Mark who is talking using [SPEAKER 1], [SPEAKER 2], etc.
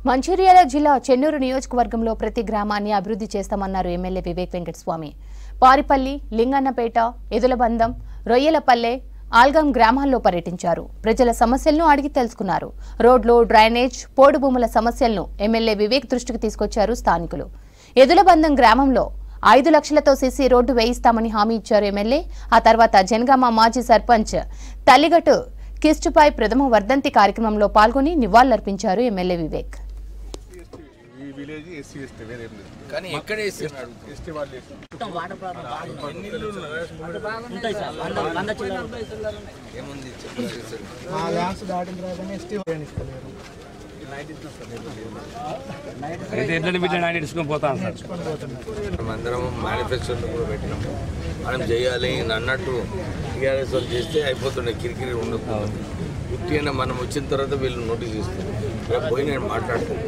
[SPEAKER 1] మంచిర్యాల జిల్లా చెన్నూరు నియోజకవర్గంలో ప్రతి గ్రామాన్ని అభివృద్ధి చేస్తామన్నారు ఎమ్మెల్యే వివేక్ వెంకటస్వామి. పారిపల్లి, లింగన్నపేట, ఎదులబందం, రొయ్యలపల్లె, ఆల్గం గ్రామాల్లో పర్యటించారు. ప్రజల సమస్యలను అడిగి తెలుసుకున్నారు. రోడ్లు, డ్రైనేజ్, పోడు భూముల సమస్యలను ఎమ్మెల్యే వివేక్ దృష్టికి తీసుకొచ్చారు స్థానికులు. ఎదులబందం గ్రామంలో 5 లక్షలతో సీసీ రోడ్డు వేయిస్తామని హామీ ఇచ్చారు ఎమ్మెల్యే. ఆ తర్వాత జనగామ మాజీ సర్పంచ్ తల్లిగట్టు కిస్టుపై ప్రథమ వర్ధంతి కార్యక్రమంలో పాల్గొని నివాళులర్పించారు ఎమ్మెల్యే వివేక్.
[SPEAKER 2] అందరం మేనిఫెస్టోలో కూడా పెట్టినాము. మనం చేయాలి అన్నట్టు టీఆర్ఎస్ వాళ్ళు చేస్తే అయిపోతుండే, కిరికిరి ఉండదు. పుట్టి అయినా మనం వచ్చిన తర్వాత వీళ్ళు నోటీస్ ఇస్తారు. పోయి నేను మాట్లాడతాను.